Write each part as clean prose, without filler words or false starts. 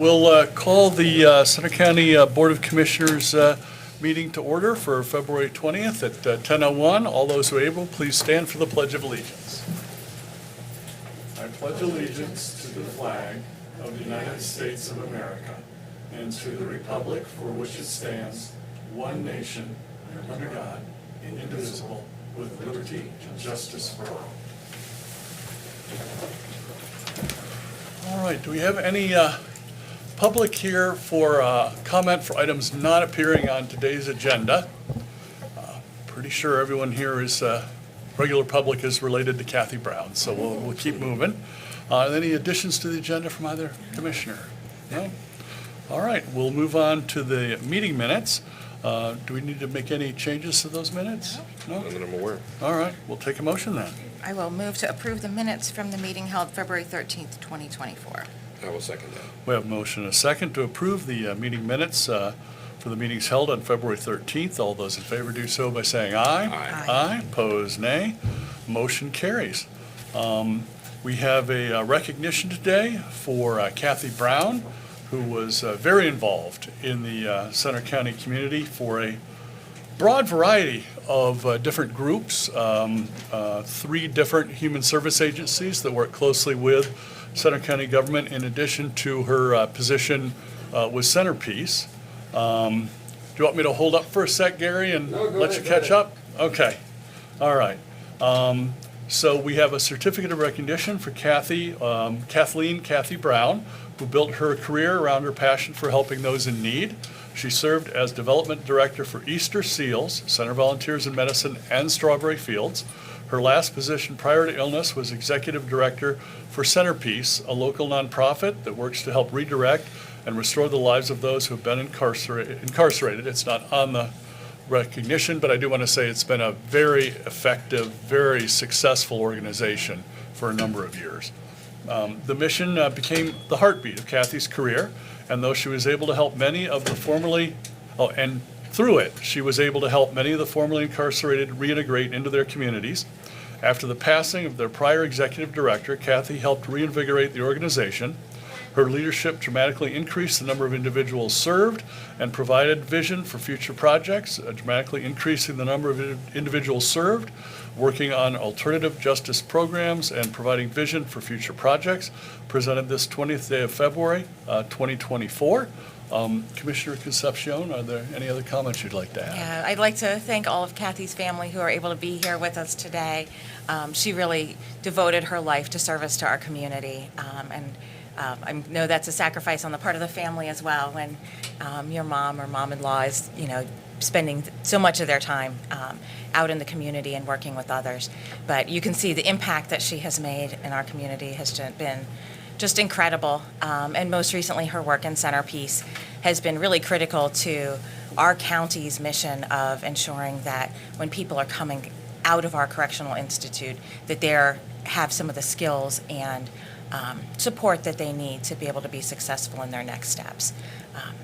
We'll call the Center County Board of Commissioners meeting to order for February 20th at 10:01. All those who are able, please stand for the Pledge of Allegiance. I pledge allegiance to the flag of the United States of America and to the republic for which it stands, one nation, under God, indivisible, with liberty and justice for all. All right, do we have any public here for comment for items not appearing on today's agenda? Pretty sure everyone here is, regular public is related to Kathy Brown, so we'll keep moving. Any additions to the agenda from either commissioner? No? All right, we'll move on to the meeting minutes. Do we need to make any changes to those minutes? No? Not that I'm aware. All right, we'll take a motion then. I will move to approve the minutes from the meeting held February 13th, 2024. I will second that. We have a motion and a second to approve the meeting minutes for the meetings held on February 13th. All those in favor do so by saying aye. Aye. Aye. Opposed, nay. Motion carries. We have a recognition today for Kathy Brown, who was very involved in the Center County community for a broad variety of different groups, 3 different human service agencies that work closely with Center County government, in addition to her position with Centerpiece. Do you want me to hold up for a sec, Gary, and let you catch up? Okay. All right. So we have a certificate of recognition for Kathy Brown, who built her career around her passion for helping those in need. She served as development director for Easter Seals, Center Volunteers in Medicine, and Strawberry Fields. Her last position prior to illness was executive director for Centerpiece, a local nonprofit that works to help redirect and restore the lives of those who have been incarcerated. It's not on the recognition, but I do want to say it's been a very effective, very successful organization for a number of years. The mission became the heartbeat of Kathy's career, and though she was able to help many of the through it, she was able to help many of the formerly incarcerated reintegrate into their communities. After the passing of their prior executive director, Kathy helped reinvigorate the organization. Her leadership dramatically increased the number of individuals served and provided vision for future projects, dramatically increasing the number of individuals served, working on alternative justice programs, and providing vision for future projects. Presented this 20th day of February, 2024. Commissioner Concepcion, are there any other comments you'd like to add? Yeah, I'd like to thank all of Kathy's family who are able to be here with us today. She really devoted her life to service to our community, and I know that's a sacrifice on the part of the family as well when your mom or mom-in-law is, spending so much of their time out in the community and working with others. But you can see the impact that she has made in our community has been just incredible. And most recently, her work in Centerpiece has been really critical to our county's mission of ensuring that when people are coming out of our correctional institute, that they have some of the skills and support that they need to be able to be successful in their next steps.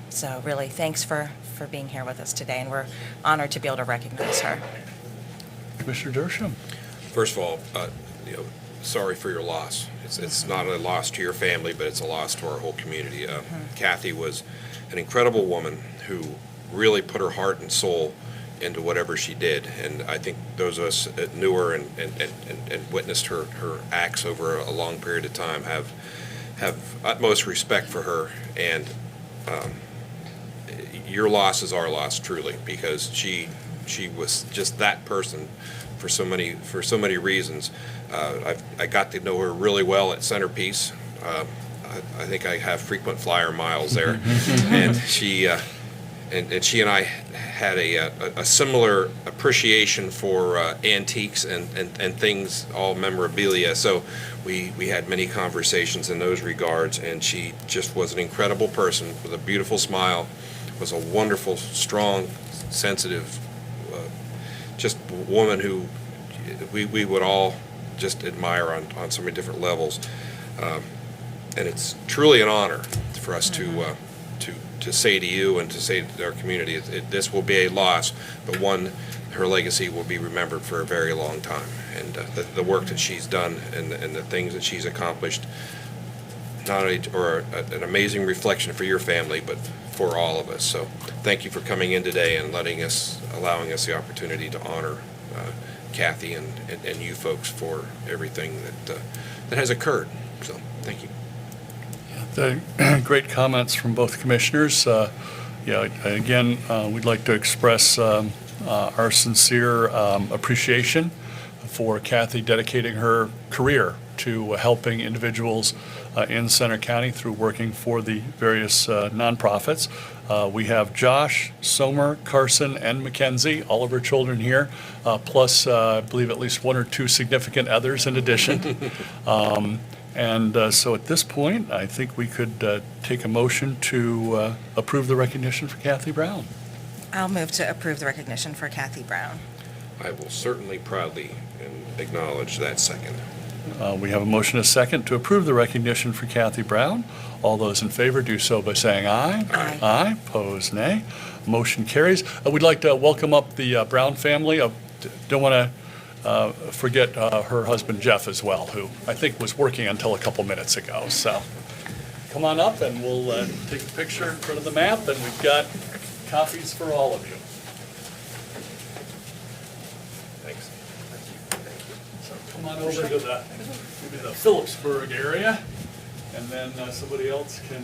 So really, thanks for being here with us today, and we're honored to be able to recognize her. Commissioner Dersham. First of all, sorry for your loss. It's not a loss to your family, but it's a loss to our whole community. Kathy was an incredible woman who really put her heart and soul into whatever she did, and I think those of us that knew her and witnessed her acts over a long period of time have utmost respect for her. And your loss is our loss, truly, because she was just that person for so many reasons. I got to know her really well at Centerpiece. I think I have frequent flyer miles there, and she and I had a similar appreciation for antiques and things, all memorabilia. So we had many conversations in those regards, and she just was an incredible person with a beautiful smile, was a wonderful, strong, sensitive, just woman who we would all just admire on so many different levels. And it's truly an honor for us to say to you and to say to our community, this will be a loss, but one, her legacy will be remembered for a very long time. And the work that she's done and the things that she's accomplished not only, or an amazing reflection for your family, but for all of us. So thank you for coming in today and allowing us the opportunity to honor Kathy and you folks for everything that has occurred. So thank you. The great comments from both commissioners. Again, we'd like to express our sincere appreciation for Kathy dedicating her career to helping individuals in Center County through working for the various nonprofits. We have Josh, Somer, Carson, and Mackenzie, all of her children here, plus I believe at least one or two significant others in addition. So at this point, I think we could take a motion to approve the recognition for Kathy Brown. I'll move to approve the recognition for Kathy Brown. I will certainly proudly acknowledge that second. We have a motion and a second to approve the recognition for Kathy Brown. All those in favor do so by saying aye. Aye. Aye, opposed nay. Motion carries. We'd like to welcome up the Brown family. Don't want to forget her husband Jeff as well, who I think was working until a couple minutes ago. So come on up and we'll take a picture in front of the map, and we've got copies for all of you. Thanks. So come on over to maybe the Phillipsburg area, and then somebody else can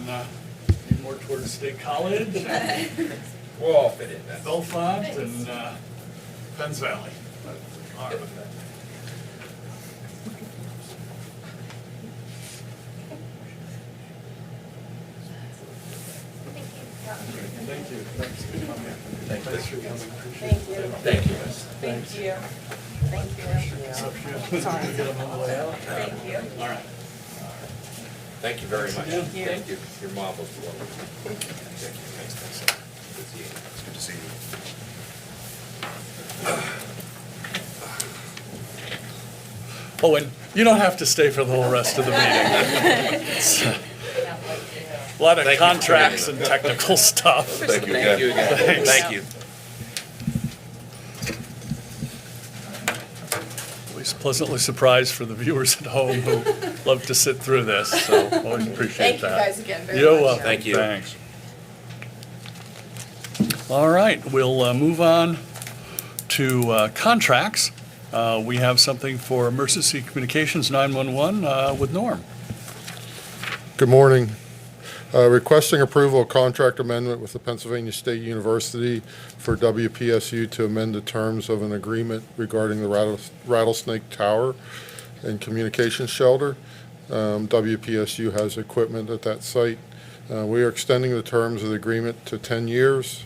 be more towards State College, We'll all fit in that. Bellefonte, and Penns Valley. All right. Thank you. Thanks for coming. Thanks for coming. Appreciate it. Thank you. Thank you. Thank you. Sorry. Get them on the way out. Thank you. All right. Thank you very much. Thank you. Thank you. Your mom was wonderful. Thank you. Thanks. Good to see you. It's good to see you. Oh, and you don't have to stay for the whole rest of the meeting. It's a lot of Thank you for contracts coming and technical stuff. Thank you again. Thanks. Thank you. At least pleasantly surprised for the viewers at home who love to sit through this, so always appreciate Thank you that. guys again very You're much. welcome. Thank you. Thanks. All right, we'll move on to contracts. We have something for Emergency Communications 911 with Norm. Good morning. Requesting approval of contract amendment with the Pennsylvania State University for WPSU to amend the terms of an agreement regarding the Rattlesnake Tower and Communications Shelter. WPSU has equipment at that site. We are extending the terms of the agreement to 10 years.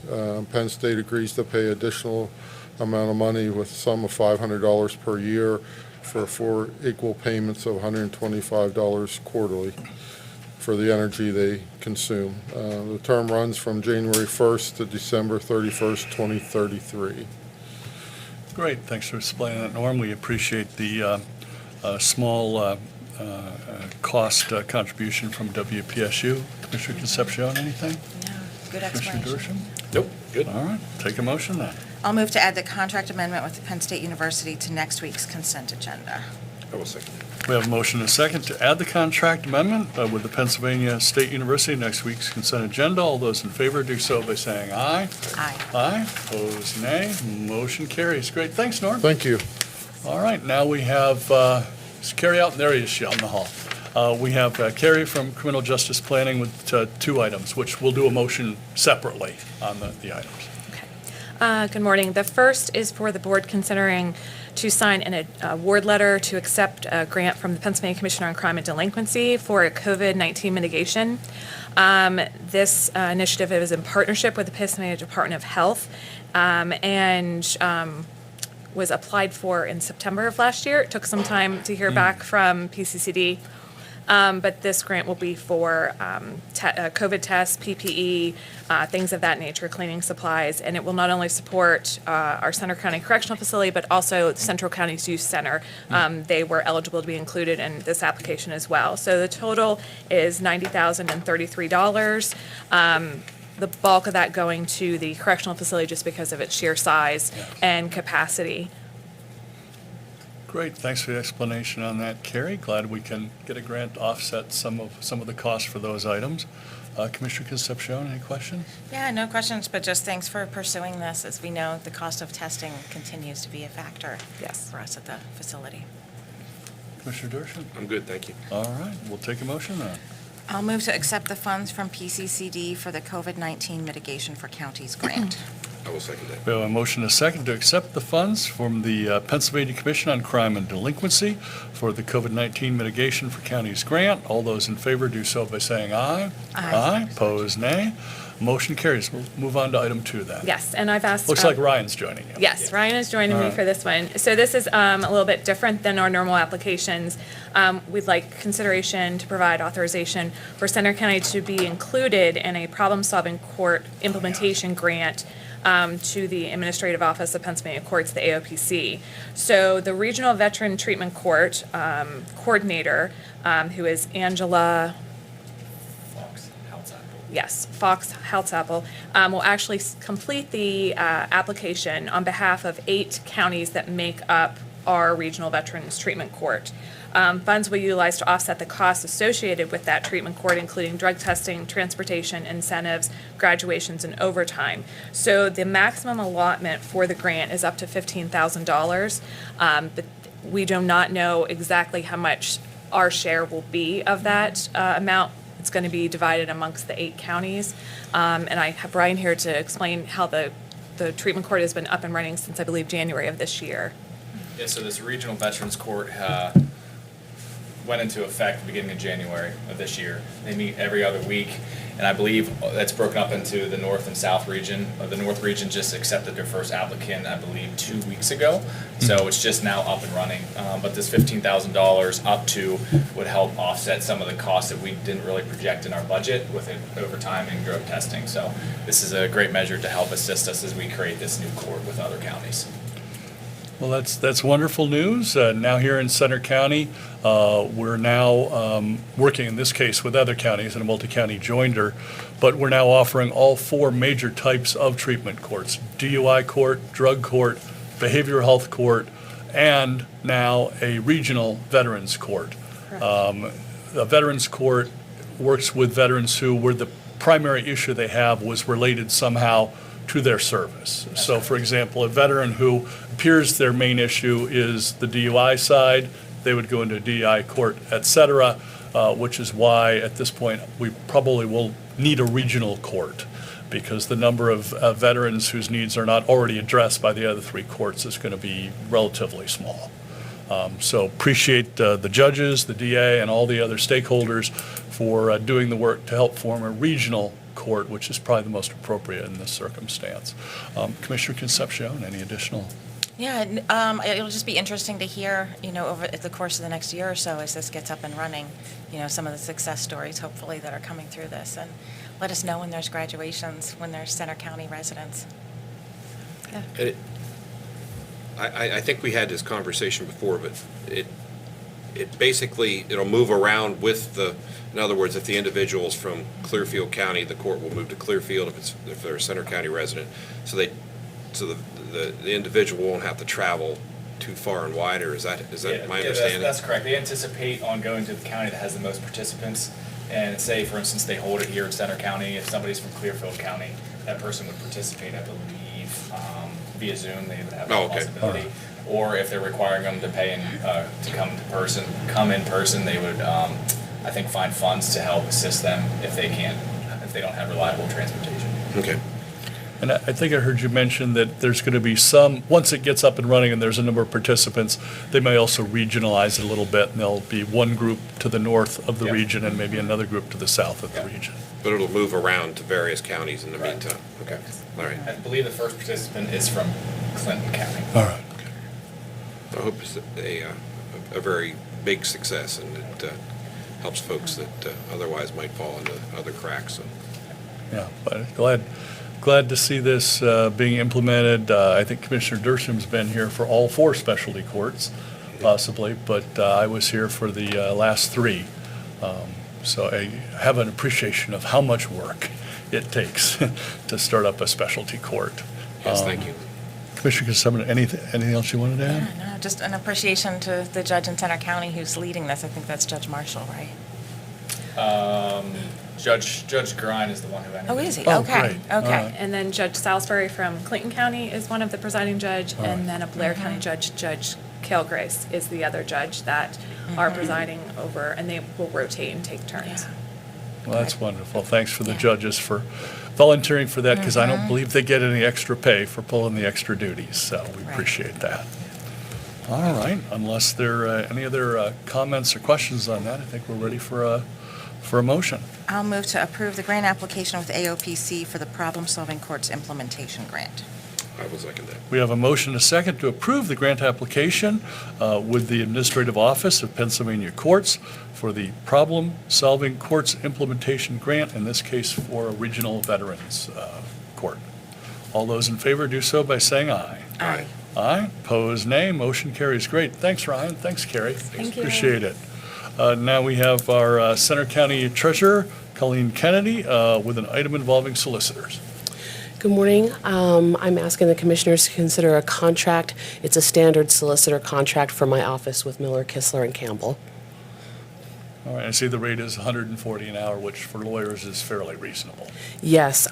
Penn State agrees to pay additional amount of money with a sum of $500 per year for 4 equal payments of $125 quarterly for the energy they consume. The term runs from January 1st to December 31st, 2033. Great, thanks for explaining that, Norm. We appreciate the small cost contribution from WPSU. Commissioner Concepcion, anything? No, good Commissioner explanation. Dershowitz? Nope, good. All right, take a motion then. I'll move to add the contract amendment with Penn State University to next week's consent agenda. I will second. We have a motion and a second to add the contract amendment with the Pennsylvania State University next week's consent agenda. All those in favor do so by saying aye. Aye. Aye, opposed nay. Motion carries. Great, thanks, Norm. Thank you. All right, now we have, is Carrie out? There he is, out in the hall. We have Carrie from Criminal Justice Planning with 2 items, which we'll do a motion separately on the items. Good morning. The first is for the board considering to sign an award letter to accept a grant from the Pennsylvania Commissioner on Crime and Delinquency for COVID-19 mitigation. This initiative is in partnership with the Pennsylvania Department of Health and was applied for in September of last year. It took some time to hear back from PCCD. But this grant will be for COVID tests, PPE, things of that nature, cleaning supplies, and it will not only support our Center County Correctional Facility, but also Central County's Youth Center. They were eligible to be included in this application as well. So the total is $90,033. The bulk of that going to the correctional facility just because of its sheer size and capacity. Great, thanks for the explanation on that, Carrie. Glad we can get a grant to offset some of the costs for those items. Commissioner Concepcion, any questions? Yeah, no questions, but just thanks for pursuing this. As we know, the cost of testing continues to be a factor. Yes. For us at the facility. Commissioner Dershowitz? I'm good, thank you. All right, we'll take a motion then. I'll move to accept the funds from PCCD for the COVID-19 Mitigation for Counties grant. I will second that. We have a motion and a second to accept the funds from the Pennsylvania Commission on Crime and Delinquency for the COVID-19 Mitigation for Counties grant. All those in favor do so by saying aye. Aye. Pose nay. Motion carries. We'll move on to item 2 then. Yes, and I've asked. Looks like Ryan's joining you. Yes, Ryan is joining All me right. for this one. So this is a little bit different than our normal applications. We'd like consideration to provide authorization for Center County to be included in a problem-solving court implementation grant to the Administrative Office of Pennsylvania Courts, the AOPC. So the Regional Veteran Treatment Court coordinator, who is Angela Fox Halsapple, will actually complete the application on behalf of 8 counties that make up our Regional Veterans Treatment Court. Funds will be utilized to offset the costs associated with that treatment court, including drug testing, transportation, incentives, graduations, and overtime. So the maximum allotment for the grant is up to $15,000, but we do not know exactly how much our share will be of that amount. It's going to be divided amongst the 8 counties. And I have Brian here to explain how the treatment court has been up and running since, I believe, January of this year. Yeah, so this Regional Veterans Court went into effect the beginning of January of this year. They meet every other week, and I believe that's broken up into the North and South region. The North region just accepted their first applicant, I believe, 2 weeks ago. So it's just now up and running. But this $15,000 up to would help offset some of the costs that we didn't really project in our budget with it overtime and drug testing. So this is a great measure to help assist us as we create this new court with other counties. Well, that's wonderful news. Now here in Center County, we're now working in this case with other counties in a multi-county joinder, but we're now offering all 4 major types of treatment courts: DUI court, drug court, behavioral health court, and now a regional veterans court. The veterans court works with veterans who were the primary issue they have was related somehow to their service. So, for example, a veteran who appears their main issue is the DUI side, they would go into a DUI court, et cetera, which is why at this point we probably will need a regional court because the number of veterans whose needs are not already addressed by the other 3 courts is going to be relatively small. So appreciate the judges, the DA, and all the other stakeholders for doing the work to help form a regional court, which is probably the most appropriate in this circumstance. Commissioner Concepcion, any additional? Yeah, it'll just be interesting to hear, over the course of the next year or so as this gets up and running, some of the success stories, hopefully, that are coming through this. And let us know when there's graduations, when there's Center County residents. Yeah. I think we had this conversation before, but it basically, it'll move around with in other words, if the individual's from Clearfield County, the court will move to Clearfield if they're a Center County resident. So the individual won't have to travel too far and wide, or is that my understanding? That's correct. They anticipate on going to the county that has the most participants. And say, for instance, they hold it here in Center County. If somebody's from Clearfield County, that person would participate, I believe, via Zoom. They would have that possibility. Or if they're requiring them to pay to come in person, they would, I think, find funds to help assist them if they don't have reliable transportation. Okay. And I think I heard you mention that there's going to be once it gets up and running and there's a number of participants, they may also regionalize it a little bit, and there'll be one group to the north of the region and maybe another group to the south of the region. But it'll move around to various counties in the Correct. meantime. Okay. All right. I believe the first participant is from Clinton County. All right. I hope it's a very big success, and it helps folks that otherwise might fall into other cracks. So. Yeah, but glad to see this being implemented. I think Commissioner Dershow's been here for all 4 specialty courts, possibly, but I was here for the last 3. So I have an appreciation of how much work it takes to start up a specialty court. Yes, thank you. Commissioner Concepcion, anything else you wanted to add? No, just an appreciation to the judge in Center County who's leading this. I think that's Judge Marshall, right? Judge Grine is the one who ended. Oh, is he? Oh, Okay, great. All okay. right. And then Judge Salisbury from Clinton County is one of the presiding judge, All right. and then a Blair County judge, Judge Cale Grace, is the other judge that are presiding over, and they will rotate and take turns. Well, that's wonderful. Thanks for the Yeah. judges for volunteering for that, because I don't believe they get any extra pay for pulling the extra duties, so we Right. appreciate that. All right, unless there are any other comments or questions on that, I think we're ready for a motion. I'll move to approve the grant application with AOPC for the Problem Solving Courts Implementation Grant. I will second that. We have a motion and a second to approve the grant application with the Administrative Office of Pennsylvania Courts for the Problem Solving Courts Implementation Grant, in this case for a Regional Veterans Court. All those in favor do so by saying aye. Aye. Aye, pose nay, motion carries. Great, thanks Ryan, thanks Carrie. Thank you. Appreciate it. Now we have our Center County Treasurer, Colleen Kennedy, with an item involving solicitors. Good morning. I'm asking the commissioners to consider a contract. It's a standard solicitor contract for my office with Miller, Kistler, and Campbell. All right, I see the rate is $140 an hour, which for lawyers is fairly reasonable. Yes,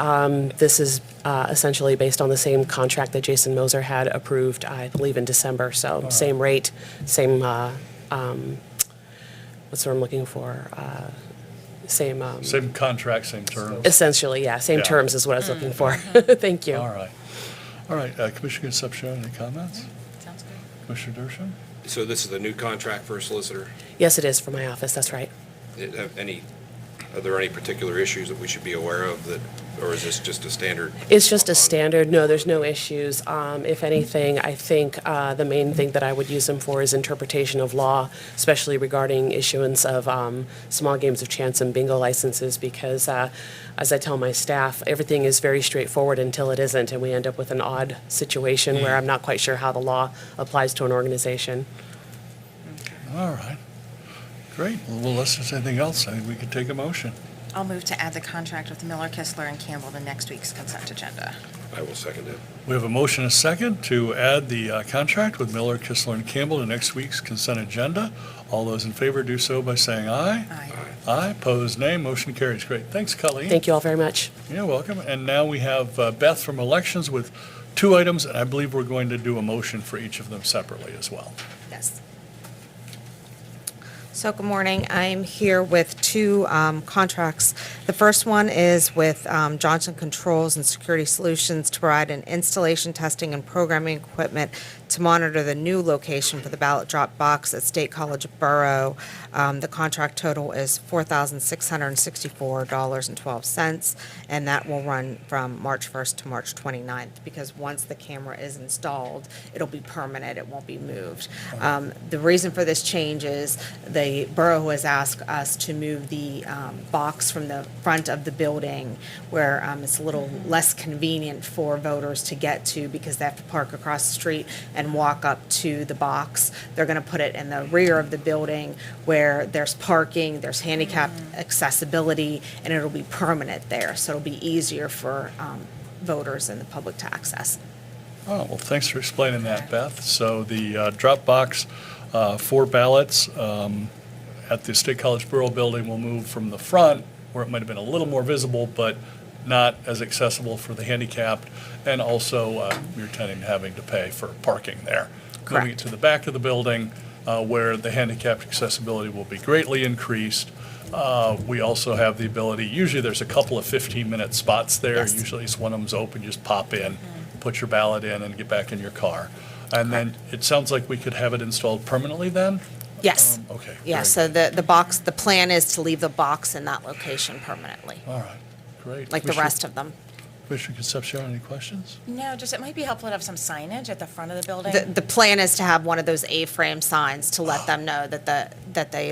this is essentially based on the same contract that Jason Moser had approved, I believe, in December. So same rate, same, what's the word I'm looking for? Same, Same contract, same terms. essentially, yeah, same Yeah. terms is what I was looking for. Thank you. All right. All right, Commissioner Concepcion, any comments? Sounds good. Commissioner Dershowitz? So this is the new contract for a solicitor? Yes, it is for my office, that's right. Are there any particular issues that we should be aware of that, or is this just a standard? It's just a standard, no, there's no issues. If anything, I think the main thing that I would use them for is interpretation of law, especially regarding issuance of small games of chance and bingo licenses, because as I tell my staff, everything is very straightforward until it isn't, and we end up with an odd situation where I'm not quite sure how the law applies to an organization. All right. Great. Well, unless there's anything else, I think we could take a motion. I'll move to add the contract with Miller, Kistler, and Campbell to next week's consent agenda. I will second it. We have a motion and a second to add the contract with Miller, Kistler, and Campbell to next week's consent agenda. All those in favor do so by saying aye. Aye. Aye, pose nay, motion carries. Great. Thanks, Colleen. Thank you all very much. You're welcome. And now we have Beth from Elections with 2 items, and I believe we're going to do a motion for each of them separately as well. Yes. So good morning. I'm here with 2 contracts. The first one is with Johnson Controls and Security Solutions to provide an installation, testing, and programming equipment to monitor the new location for the ballot drop box at State College Borough. The contract total is $4,664.12, and that will run from March 1st to March 29th, because once the camera is installed, it'll be permanent, it won't be moved. The reason for this change is the borough has asked us to move the box from the front of the building, where it's a little less convenient for voters to get to, because they have to park across the street and walk up to the box. They're going to put it in the rear of the building where there's parking, there's handicapped accessibility, and it'll be permanent there. So it'll be easier for voters and the public to access. Oh, well, thanks for explaining that, Beth. So the drop box for ballots at the State College Borough building will move from the front, where it might have been a little more visible, but not as accessible for the handicapped, and also you're tending to having to pay for parking there. Moving it Correct. to the back of the building, where the handicapped accessibility will be greatly increased. We also have the ability, usually there's a couple of 15-minute spots there. Yes. Usually it's one of them's open, just pop in, put your ballot in, and get back in your car. And then it sounds like we could have it installed permanently then? Yes. Okay. Yeah, very so the box, the plan is to leave the box in that location permanently, All right, great. like the rest of them. Commissioner Concepcion, any questions? No, just it might be helpful to have some signage at the front of the building. The plan is to have one of those A-frame signs to let them know that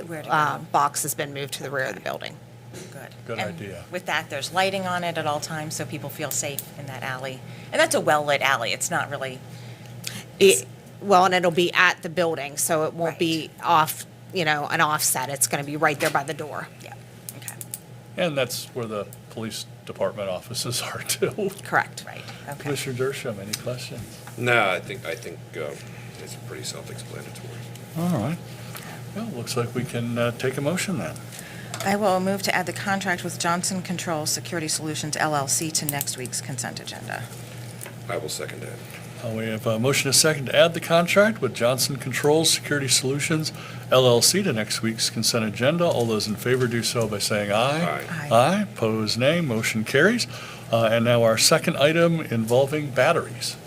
Where to go. box has been moved to the rear of the building. Good. Good And idea. with that, there's lighting on it at all times, so people feel safe in that alley. And that's a well-lit alley. It's not really, Well, and it'll be at the building, so it won't be off, an offset. It's going to be right there by the door. yeah, okay. And that's where the police department offices are too. Correct. Right, okay. Commissioner Dershowitz, any questions? No, I think it's pretty self-explanatory. All right. Well, looks like we can take a motion then. I will move to add the contract with Johnson Controls Security Solutions LLC to next week's consent agenda. I will second that. We have a motion and a second to add the contract with Johnson Controls Security Solutions LLC to next week's consent agenda. All those in favor do so by saying aye. Aye. Aye, pose nay, motion carries. And now our second item involving batteries.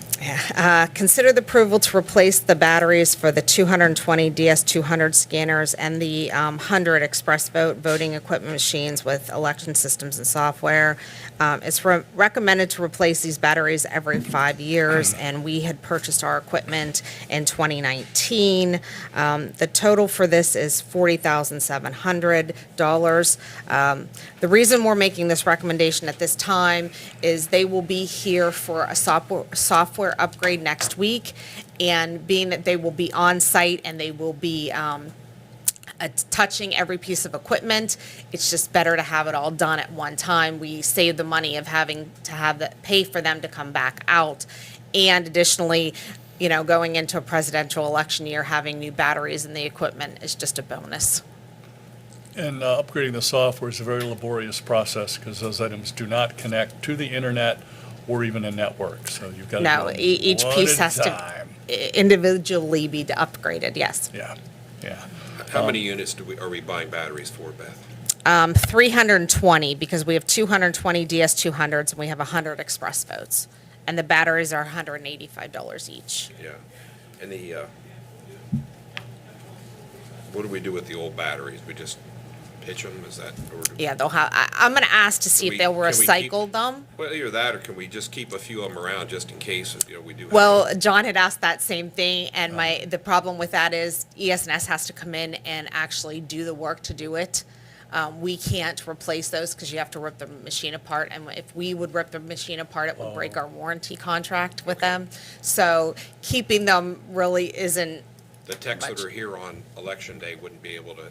Consider the approval to replace the batteries for the 220 DS200 scanners and the 100 Express Vote voting equipment machines with election systems and software. It's recommended to replace these batteries every 5 years, and we had purchased our equipment in 2019. The total for this is $40,700. The reason we're making this recommendation at this time is they will be here for a software upgrade next week, and being that they will be on site and they will be touching every piece of equipment, it's just better to have it all done at one time. We save the money of having to pay for them to come back out, and additionally, going into a presidential election year, having new batteries in the equipment is just a bonus. And upgrading the software is a very laborious process because those items do not connect to the internet or even a network. So you've got to No, do each one piece at has a to time. individually be upgraded, yes. Yeah, yeah. How many units are we buying batteries for, Beth? 320, because we have 220 DS200s and we have 100 Express Votes. And the batteries are $185 each. Yeah. And what do we do with the old batteries? We just pitch them, is that? Yeah, they'll have, I'm going to ask to see if they'll Can we keep- recycle them. Well, either that, or can we just keep a few of them around just in case, we do have. Well, John had asked that same thing, and the problem with that is ES&S has to come in and actually do the work to do it. We can't replace those because you have to rip the machine apart, and if we would rip the machine apart, it would break our warranty contract with them. So keeping them really isn't, The techs that much. are here on election day wouldn't be able to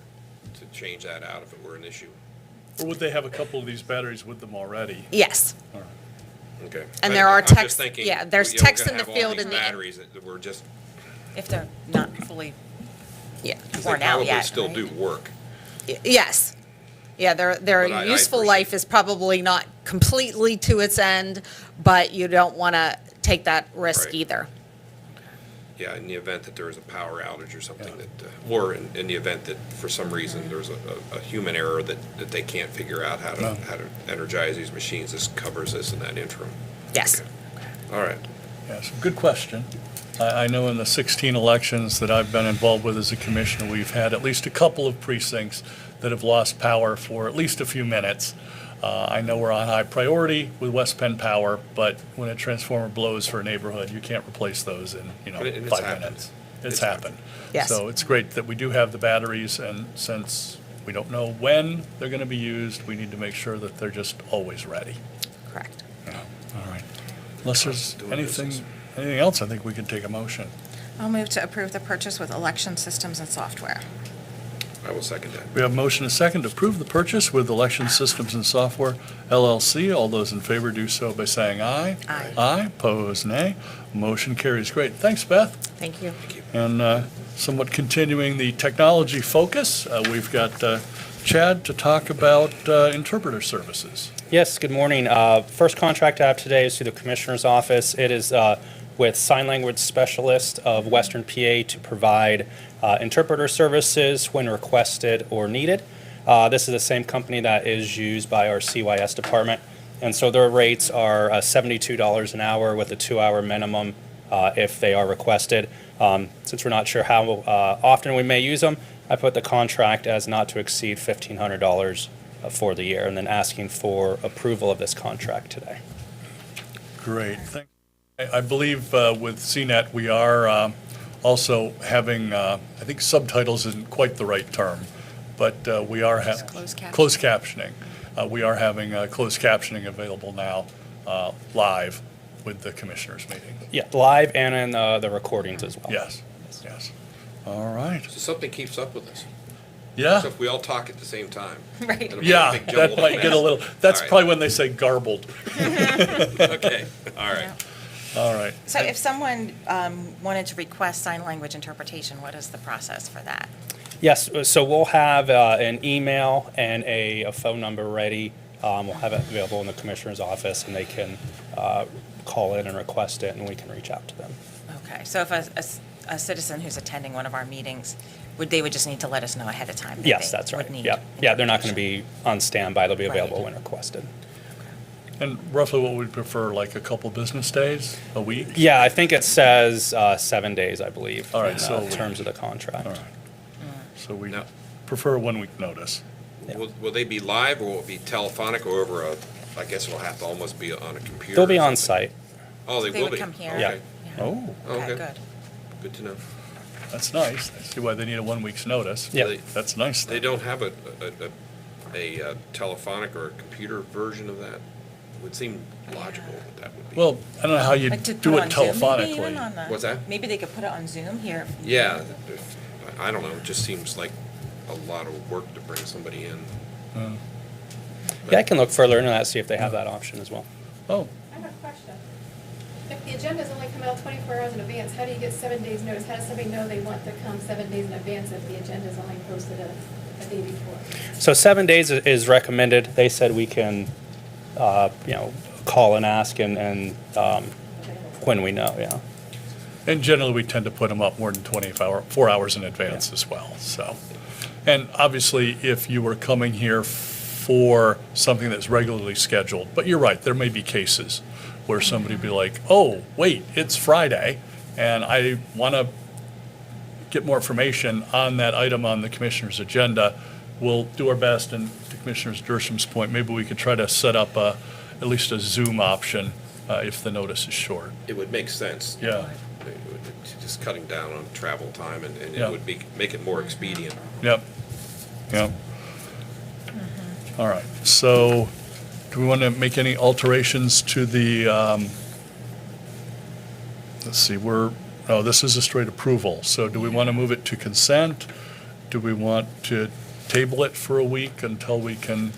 change that out if it were an issue. Or would they have a couple of these batteries with them already? yes. Okay. And there are I'm just techs- thinking, yeah, there's we're techs gonna in the have all field these in the- batteries that we're just, If they're not fully Yeah. because worn they out probably yet, still right? do work. Yes. Yeah, their But I useful appreciate- life is probably not completely to its end, but you don't want to take that risk Right. either. Yeah, in the event that there is a power outage or something that, or in the event that for some reason there's a human error that they can't figure out how to energize these machines, this covers this in that interim. Yes. Okay. All right. Yes, good question. I know in the 16 elections that I've been involved with as a commissioner, we've had at least a couple of precincts that have lost power for at least a few minutes. I know we're on high priority with West Penn Power, but when a transformer blows for a neighborhood, you can't replace those in, But it's 5 happened. minutes. It's It's happened. Yes. So it's great that we do have the batteries, and since we don't know when they're going to be used, we need to make sure that they're just always ready. Correct. All right. Unless there's Doing anything business. else, I think we can take a motion. I'll move to approve the purchase with election systems and software. I will second that. We have a motion and a second to approve the purchase with Election Systems and Software LLC. All those in favor do so by saying aye. Aye. Aye, pose nay. Motion carries. Great. Thanks, Beth. Thank you. And somewhat continuing the technology focus, we've got Chad to talk about interpreter services. Yes, good morning. First contract I have today is through the Commissioner's Office. It is with Sign Language Specialist of Western PA to provide interpreter services when requested or needed. This is the same company that is used by our CYS department. And so their rates are $72 an hour with a 2-hour minimum if they are requested. Since we're not sure how often we may use them, I put the contract as not to exceed $1,500 for the year, and then asking for approval of this contract today. Great. I believe with CNET, we are also having, I think subtitles isn't quite the right term, but we are having Closed captioning. closed captioning. We are having closed captioning available now live with the commissioners meeting. Yeah, live and in the recordings as well. Yes, yes. All right. So something keeps up with us. Yeah? So if we all talk at the same time. Right. it'll be a Yeah, big that jumbled might get a mess. little, that's All right. probably when they say garbled. Okay, all right. All right. So if someone wanted to request sign language interpretation, what is the process for that? Yes, so we'll have an email and a phone number ready. We'll have it available in the commissioner's office, and they can call in and request it, and we can reach out to them. Okay, so if a citizen who's attending one of our meetings, they would just need to let us know ahead of time? that Yes, they that's would right. need Yeah, yeah, they're not going to interpretation? be on standby. They'll be Right. available when requested. And roughly what we'd prefer, like a couple business days, a week? Yeah, I think it says 7 days, I believe. All right, in so we- terms of the contract. All right. So we Now- prefer a 1 week notice. Yeah. Will they be live or will it be telephonic or over a, I guess it'll have to almost be on a computer? They'll be or on something? site. Oh, they They will would be? come here? Okay. Yeah. Oh, Okay, Okay, good. good to know. that's nice. I see why they need a 1 week's notice. Yeah. They- That's nice. They don't have a telephonic or a computer version of that? It would seem logical that that would be. Well, I don't know how you Like to do put it on Zoom, maybe even telephonically. on the- What's that? Maybe they could put it on Zoom here. Yeah, I don't know, it just seems like a lot of work to bring somebody in. Yeah, I can look further into that, see if they have that option as well. Oh, I have a question. If the agendas only come out 24 hours in advance, how do you get 7 days notice? How does somebody know they want to come 7 days in advance if the agenda's only posted a day before? So 7 days is recommended. They said we can, call and ask and when we know, yeah. and generally, we tend to put them up more than 4 hours in advance as well, so. And obviously, if you were coming here for something that's regularly scheduled, but you're right, there may be cases where somebody be like, oh, wait, it's Friday, and I want to get more information on that item on the commissioner's agenda. We'll do our best, and to Commissioner Dersham's point, maybe we could try to set up at least a Zoom option if the notice is short. It would make sense. Yeah, Just cutting down on travel time and Yeah. it would make it more expedient. yep, yep. All right, so do we want to make any alterations to the, let's see, this is a straight approval, so do we want to move it to consent? Do we want to table it for a week until we can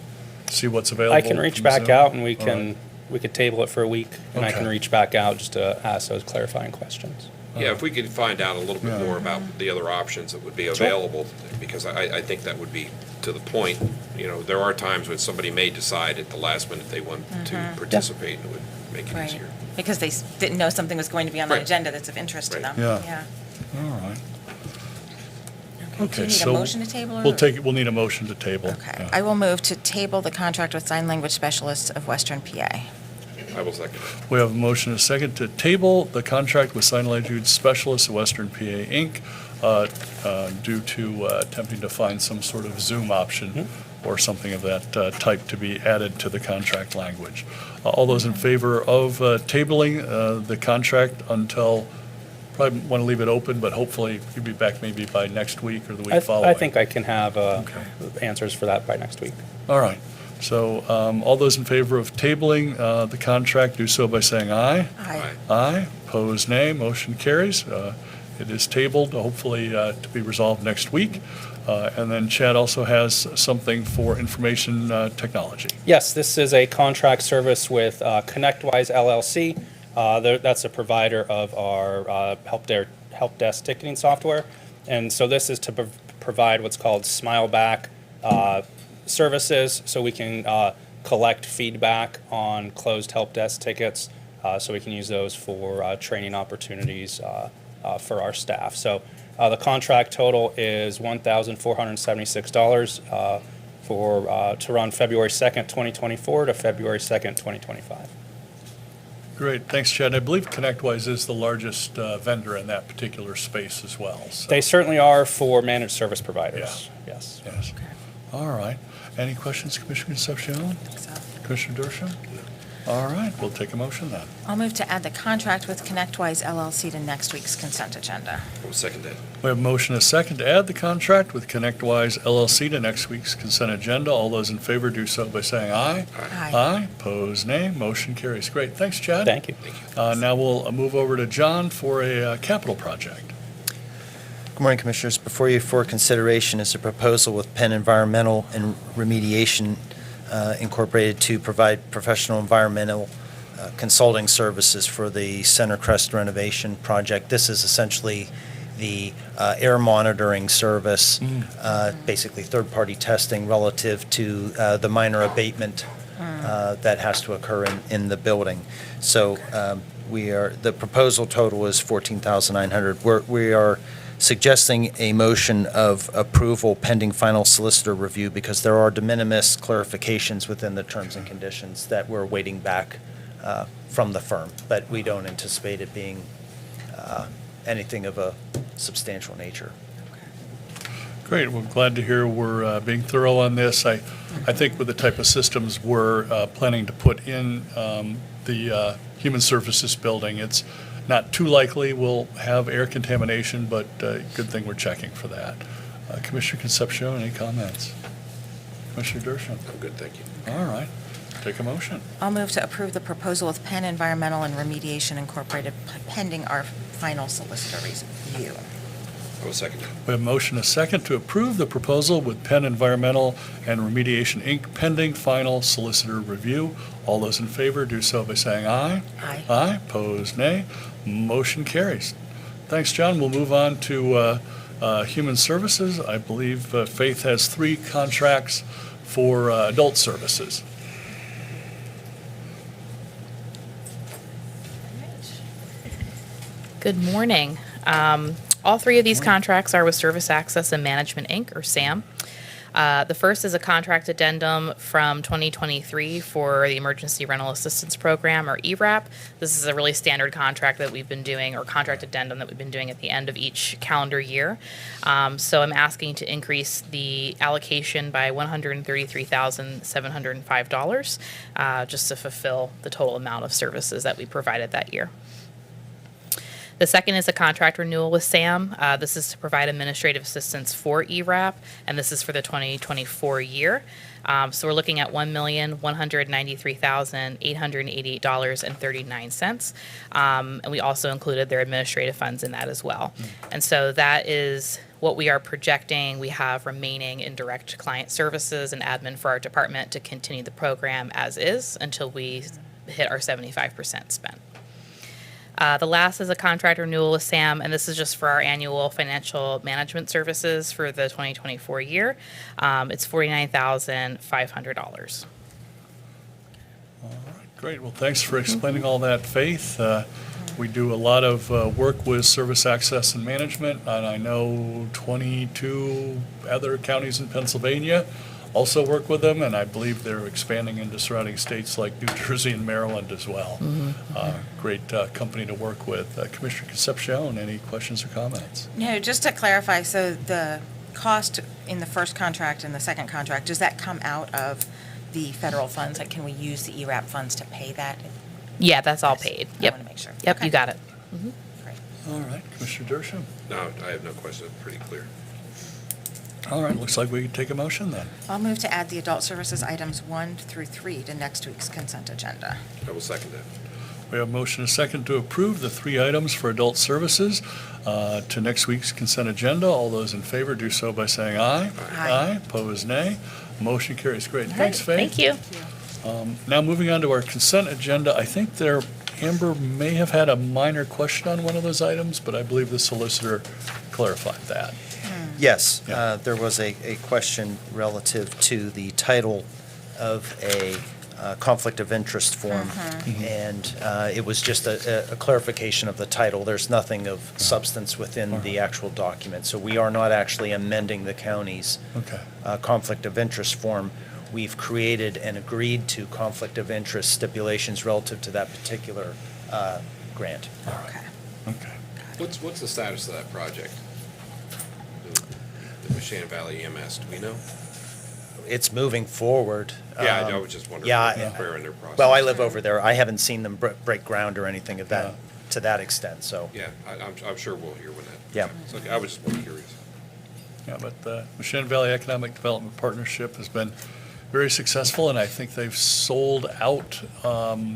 see what's available? I can reach from back Zoom? out and we All right. can, we could table it for a week, and I can Okay. reach back out just to ask those clarifying questions. Yeah, if we could find out a little bit Yeah. more about the other options that would be available, because I think that would be to the point. You know, there are times when somebody may decide at the last minute they want to participate, and it would make it Right, easier. because they didn't know something was going to be on the Right. agenda that's of interest to Right. them. Yeah. All right. Do Okay, you need a so motion to table? or- we'll need a motion to table. Okay, Yeah. I will move to table the contract with Sign Language Specialists of Western PA. I will second. We have a motion and a second to table the contract with Sign Language Specialists of Western PA, Inc., due to attempting to find some sort of Zoom option or something of that type to be added to the contract language. All those in favor of tabling the contract until, probably want to leave it open, but hopefully you'll be back maybe by next week or the week following. I think I can have Okay. answers for that by next week. All right. So all those in favor of tabling the contract, do so by saying aye. Aye. Aye. Opposed, nay. Motion carries. It is tabled, hopefully to be resolved next week. And then Chad also has something for information technology. Yes, this is a contract service with ConnectWise LLC. That's a provider of our help desk ticketing software. And so this is to provide what's called SmileBack services, so we can collect feedback on closed help desk tickets, so we can use those for training opportunities for our staff. So the contract total is $1,476 to run February 2nd, 2024 to February 2nd, 2025. Great, thanks, Chad. I believe ConnectWise is the largest vendor in that particular space as well. So, They certainly are for managed service providers. Yes. yes. All right. Any questions, Commissioner Concepcion? So Commissioner Dershowitz? All right, we'll take a motion then. I'll move to add the contract with ConnectWise LLC to next week's consent agenda. I will second that. We have a motion and a second to add the contract with ConnectWise LLC to next week's consent agenda. All those in favor do so by saying aye. Aye. Aye. Opposed, nay. Motion carries. Great. Thanks, Chad. Thank you. Now we'll move over to John for a capital project. Good morning, Commissioners. Before you for consideration is a proposal with Penn Environmental and Remediation Incorporated to provide professional environmental consulting services for the Center Crest renovation project. This is essentially the air monitoring service, basically third-party testing relative to the minor abatement that has to occur in the building. So the proposal total is $14,900. We are suggesting a motion of approval pending final solicitor review because there are de minimis clarifications within the terms and conditions that we're waiting back from the firm, but we don't anticipate it being anything of a substantial nature. Great, well, glad to hear we're being thorough on this. I think with the type of systems we're planning to put in the Human Services building, it's not too likely we'll have air contamination, but good thing we're checking for that. Commissioner Concepcion, any comments? Commissioner Dershowitz? I'm good, thank you. All right, take a motion. I'll move to approve the proposal with Penn Environmental and Remediation Incorporated pending our final solicitor review. I will second that. We have a motion, a second, to approve the proposal with Penn Environmental and Remediation, Inc. pending final solicitor review. All those in favor do so by saying aye. Aye. Aye, opposed nay. Motion carries. Thanks, John. We'll move on to Human Services. I believe Faith has 3 contracts for adult services. Good morning. All 3 of these contracts are with Service Access and Management, Inc., or SAM. The first is a contract addendum from 2023 for the Emergency Rental Assistance Program, or ERAP. This is a really standard contract that we've been doing, or contract addendum that we've been doing at the end of each calendar year. So I'm asking to increase the allocation by $133,705, just to fulfill the total amount of services that we provided that year. The second is a contract renewal with SAM. This is to provide administrative assistance for ERAP, and this is for the 2024 year. So we're looking at $1,193,888.39. And we also included their administrative funds in that as well. And so that is what we are projecting we have remaining in direct client services and admin for our department to continue the program as is until we hit our 75% spent. The last is a contract renewal with SAM, and this is just for our annual financial management services for the 2024 year. It's $49,500. All right, great. Well, thanks for explaining all that, Faith. We do a lot of work with Service Access and Management, and I know 22 other counties in Pennsylvania also work with them, and I believe they're expanding into surrounding states like New Jersey and Maryland as well. Great company to work with. Commissioner Concepcion, any questions or comments? No, just to clarify, so the cost in the first contract and the second contract, does that come out of the federal funds? Like, can we use the ERAP funds to pay that? Yeah, that's all paid. I Yep. want to make sure. Yep, Okay. you got it. Great. All right, Commissioner Dershowitz? No, I have no question, pretty clear. All right, looks like we can take a motion then. I'll move to add the adult services items 1 through 3 to next week's consent agenda. I will second that. We have a motion and a second to approve the 3 items for adult services to next week's consent agenda. All those in favor do so by saying aye. Aye. Opposed, nay. Motion carries. Great. Thanks, Faith. Thank you. Now, moving on to our consent agenda, I think Amber may have had a minor question on one of those items, but I believe the solicitor clarified that. Yes, Yeah. there was a question relative to the title of a conflict of interest form, and it was just a clarification of the title. There's nothing of substance within the actual document, so we are not actually amending the county's Okay. conflict of interest form. We've created and agreed to conflict of interest stipulations relative to that particular grant. Okay. Okay. What's the status of that project? The Shannon Valley EMS, do we know? It's moving forward. Yeah, I was just wondering. Yeah, Where in their process. well, I live over there. I haven't seen them break ground or anything of that, to that extent, so. Yeah, I'm sure we'll hear when that. Yeah. So I was just more curious. Yeah, but the Shannon Valley Economic Development Partnership has been very successful, and I think they've sold out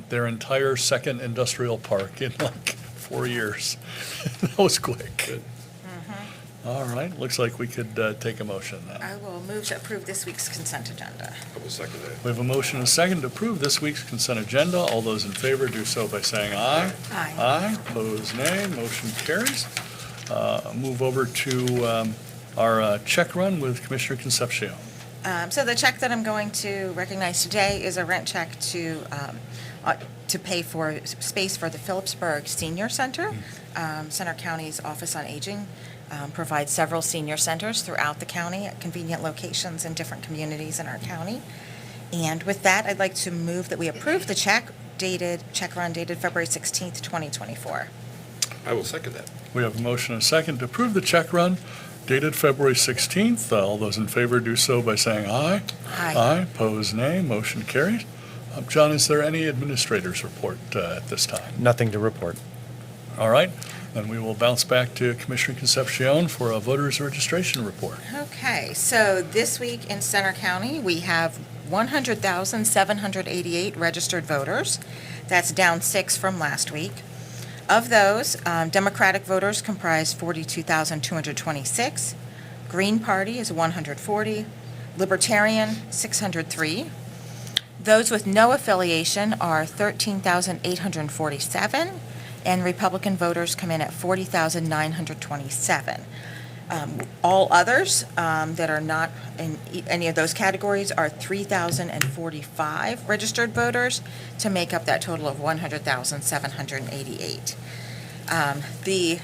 their entire second industrial park in like 4 years. That was quick. Good. All right, looks like we could take a motion then. I will move to approve this week's consent agenda. I will second that. We have a motion and a second to approve this week's consent agenda. All those in favor do so by saying aye. Aye. Aye, opposed nay, motion carries. Move over to our check run with Commissioner Concepcion. So the check that I'm going to recognize today is a rent check to pay for space for the Phillipsburg Senior Center. Center County's Office on Aging provides several senior centers throughout the county at convenient locations in different communities in our county. And with that, I'd like to move that we approve the check run dated February 16th, 2024. I will second that. We have a motion and a second to approve the check run dated February 16th. All those in favor do so by saying aye. Aye. Aye, opposed nay, motion carries. John, is there any administrator's report at this time? Nothing to report. All right, then we will bounce back to Commissioner Concepcion for a voter's registration report. Okay, so this week in Center County, we have 100,788 registered voters. That's down 6 from last week. Of those, Democratic voters comprise 42,226. Green Party is 140. Libertarian, 603. Those with no affiliation are 13,847. And Republican voters come in at 40,927. All others that are not in any of those categories are 3,045 registered voters to make up that total of 100,788. The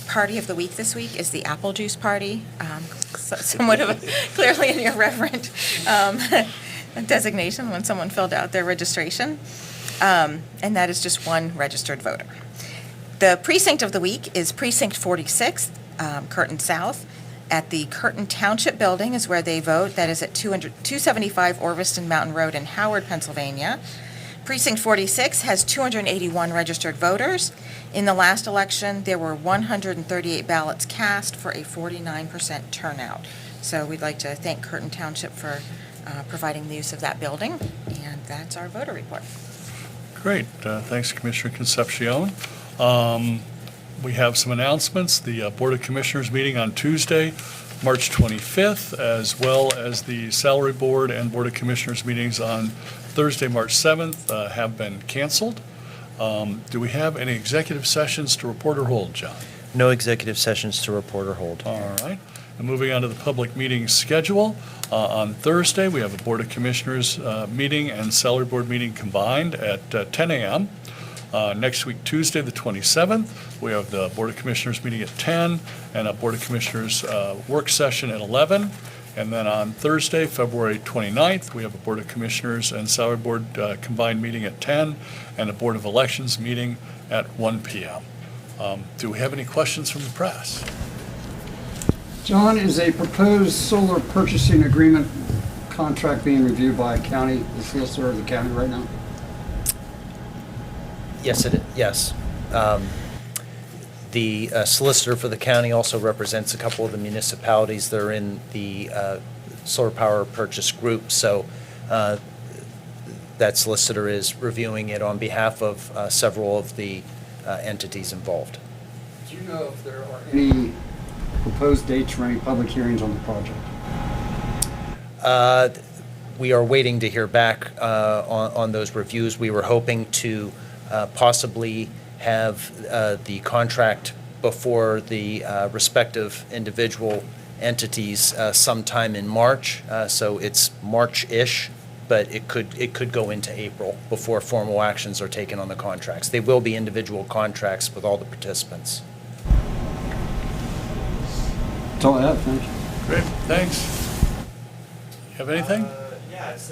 party of the week this week is the Apple Juice Party, somewhat of a clearly an irreverent designation when someone filled out their registration. And that is just one registered voter. The precinct of the week is Precinct 46, Curtin South. At the Curtin Township Building is where they vote. That is at 275 Orviston Mountain Road in Howard, Pennsylvania. Precinct 46 has 281 registered voters. In the last election, there were 138 ballots cast for a 49% turnout. So we'd like to thank Curtin Township for providing the use of that building. And that's our voter report. Great, thanks Commissioner Concepcion. We have some announcements. The Board of Commissioners meeting on Tuesday, March 25th, as well as the Salary Board and Board of Commissioners meetings on Thursday, March 7th, have been canceled. Do we have any executive sessions to report or hold, John? No executive sessions to report or hold. All right. And moving on to the public meeting schedule, on Thursday, we have a Board of Commissioners meeting and Salary Board meeting combined at 10 a.m. Next week, Tuesday, the 27th, we have the Board of Commissioners meeting at 10 and a Board of Commissioners work session at 11. And then on Thursday, February 29th, we have a Board of Commissioners and Salary Board combined meeting at 10 and a Board of Elections meeting at 1 p.m. Do we have any questions from the press? John, is a proposed solar purchasing agreement contract being reviewed by the solicitor of the county right now? Yes, it is. Yes. The solicitor for the county also represents a couple of the municipalities that are in the solar power purchase group. So that solicitor is reviewing it on behalf of several of the entities involved. Do you know if there are any proposed dates for any public hearings on the project? We are waiting to hear back on those reviews. We were hoping to possibly have the contract before the respective individual entities sometime in March. So it's March-ish, but it could go into April before formal actions are taken on the contracts. They will be individual contracts with all the participants. That's all I have, thank you. Great, thanks. You have anything?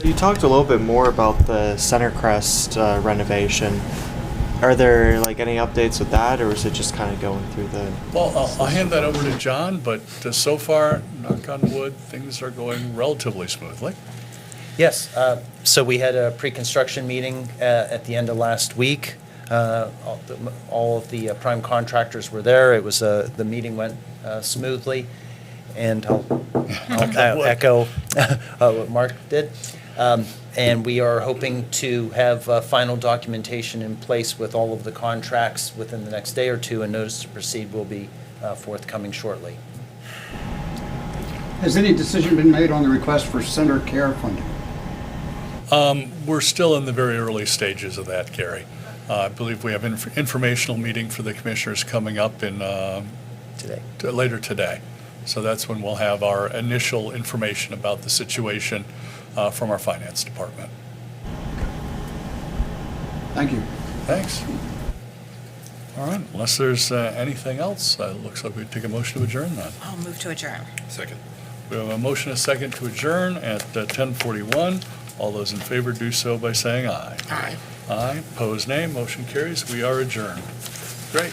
You talked a little bit more about the Centercrest renovation. Are there any updates with that, or is it just kind of going through the... Well, I'll hand that over to John, but so far, knock on wood, things are going relatively smoothly. Yes, so we had a pre-construction meeting at the end of last week. All of the prime contractors were there. It was, the meeting went smoothly, and I'll echo what Mark did. And we are hoping to have final documentation in place with all of the contracts within the next day or two, and notice to proceed will be forthcoming shortly. Has any decision been made on the request for center care funding? We're still in the very early stages of that, Gary. I believe we have informational meeting for the commissioners coming up in, Today. later today. So that's when we'll have our initial information about the situation from our finance department. Thank you. Thanks. All right, unless there's anything else, looks like we take a motion to adjourn then. I'll move to adjourn. Second. We have a motion, a second to adjourn at 10:41. All those in favor do so by saying aye. Aye. Aye, opposed nay, motion carries. We are adjourned. Great.